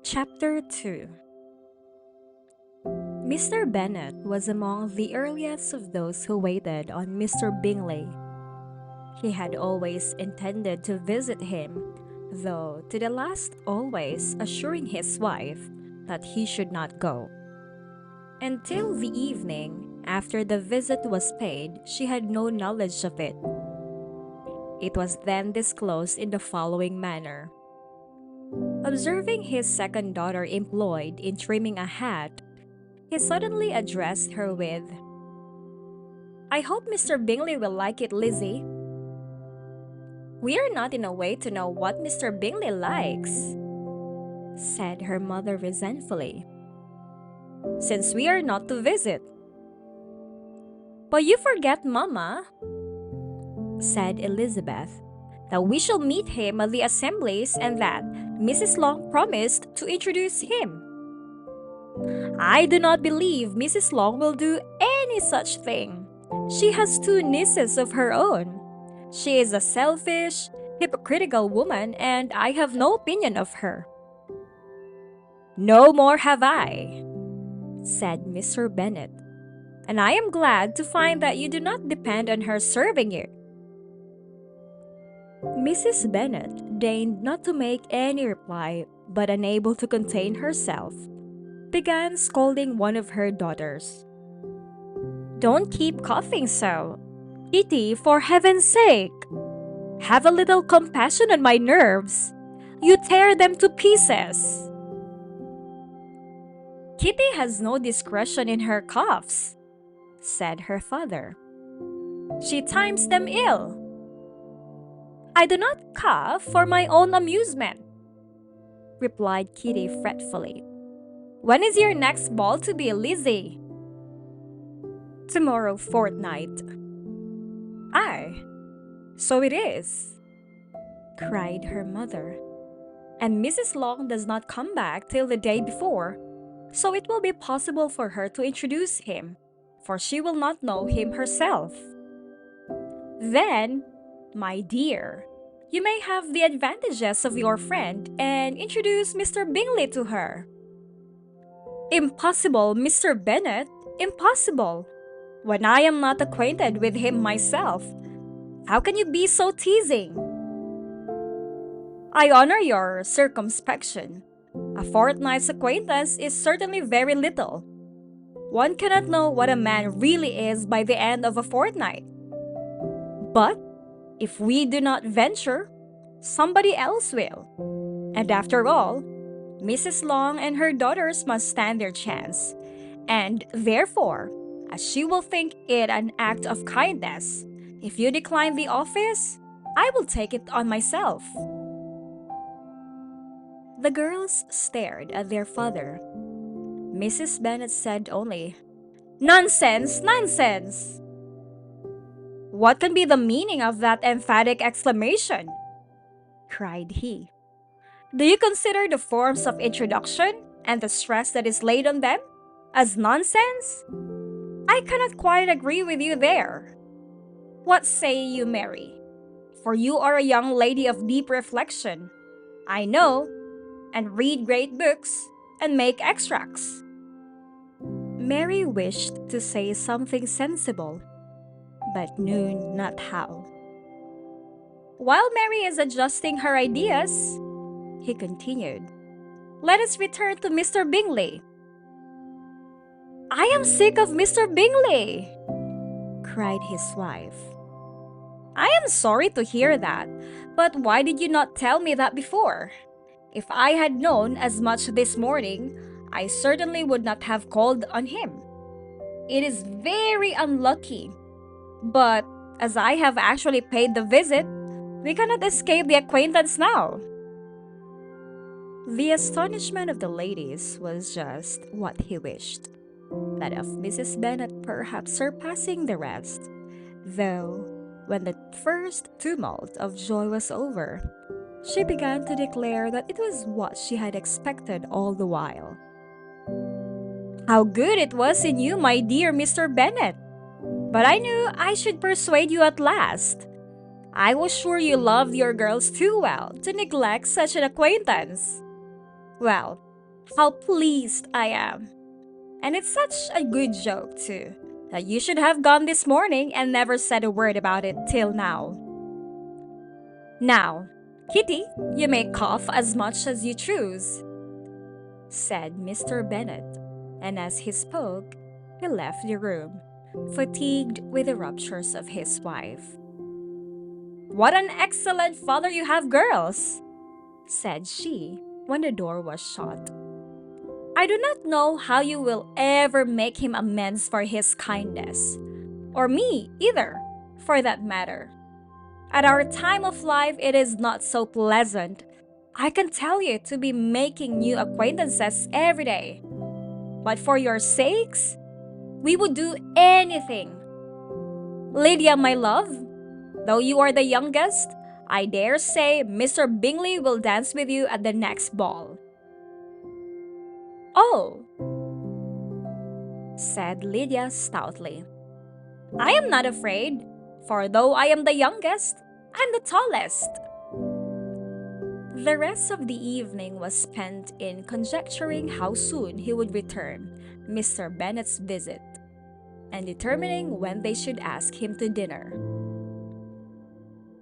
Chapter 2. Mr. Bennet was among the earliest of those who waited on Mr. Bingley. He had always intended to visit him, though to the last always assuring his wife that he should not go. Until the evening after the visit was paid, she had no knowledge of it. It was then disclosed in the following manner. Observing his second daughter employed in trimming a hat, he suddenly addressed her with, "I hope Mr. Bingley will like it, Lizzie." "We are not in a way to know what Mr. Bingley likes," said her mother resentfully, "since we are not to visit." "But you forget, Mamma," said Elizabeth, "that we shall meet him at the assemblies and that Mrs. Long promised to introduce him." "I do not believe Mrs. Long will do any such thing. She has two nieces of her own. She is a selfish, hypocritical woman, and I have no opinion of her." "No more have I," said Mr. Bennet, "and I am glad to find that you do not depend on her serving you." Mrs. Bennet deigned not to make any reply, but unable to contain herself, began scolding one of her daughters. "Don't keep coughing so, Kitty, for heaven's sake! Have a little compassion on my nerves. You tear them to pieces." "Kitty has no discretion in her coughs," said her father. "She times them ill." "I do not cough for my own amusement," replied Kitty fretfully. "When is your next ball to be, Lizzie?" "Tomorrow fortnight." "Aye, so it is," cried her mother. "And Mrs. Long does not come back till the day before, so it will be possible for her to introduce him, for she will not know him herself. Then, my dear, you may have the advantages of your friend and introduce Mr. Bingley to her." "Impossible, Mr. Bennet, impossible, when I am not acquainted with him myself. How can you be so teasing?" "I honor your circumspection. A fortnight's acquaintance is certainly very little. One cannot know what a man really is by the end of a fortnight. But if we do not venture, somebody else will. And after all, Mrs. Long and her daughters must stand their chance, and therefore, as she will think it an act of kindness, if you decline the office, I will take it on myself." The girls stared at their father. Mrs. Bennet said only, "Nonsense, nonsense!" "What can be the meaning of that emphatic exclamation?" cried he. "Do you consider the forms of introduction and the stress that is laid on them as nonsense? I cannot quite agree with you there. What say you, Mary? For you are a young lady of deep reflection, I know, and read great books and make extracts." Mary wished to say something sensible, but knew not how. "While Mary is adjusting her ideas," he continued, "let us return to Mr. Bingley." "I am sick of Mr. Bingley!" cried his wife. "I am sorry to hear that, but why did you not tell me that before? If I had known as much this morning, I certainly would not have called on him. It is very unlucky, but as I have actually paid the visit, we cannot escape the acquaintance now." The astonishment of the ladies was just what he wished, that of Mrs. Bennet perhaps surpassing the rest, though, when the first tumult of joy was over, she began to declare that it was what she had expected all the while. "How good it was in you, my dear Mr. Bennet! But I knew I should persuade you at last. I was sure you loved your girls too well to neglect such an acquaintance. Well, How pleased I am. And it's such a good joke, too, that you should have gone this morning and never said a word about it till now. Now, Kitty, you may cough as much as you choose, said Mr. Bennet, and as he spoke, he left the room, fatigued with the raptures of his wife. What an excellent father you have, girls, said she when the door was shut. I do not know how you will ever make him amends for his kindness, or me either, for that matter. At our time of life, it is not so pleasant, I can tell you, to be making new acquaintances every day. But for your sakes, we would do anything. Lydia, my love, though you are the youngest, I dare say Mr. Bingley will dance with you at the next ball. Oh, said Lydia stoutly. I am not afraid, for though I am the youngest, I'm the tallest. The rest of the evening was spent in conjecturing how soon he would return Mr. Bennet's visit, and determining when they should ask him to dinner.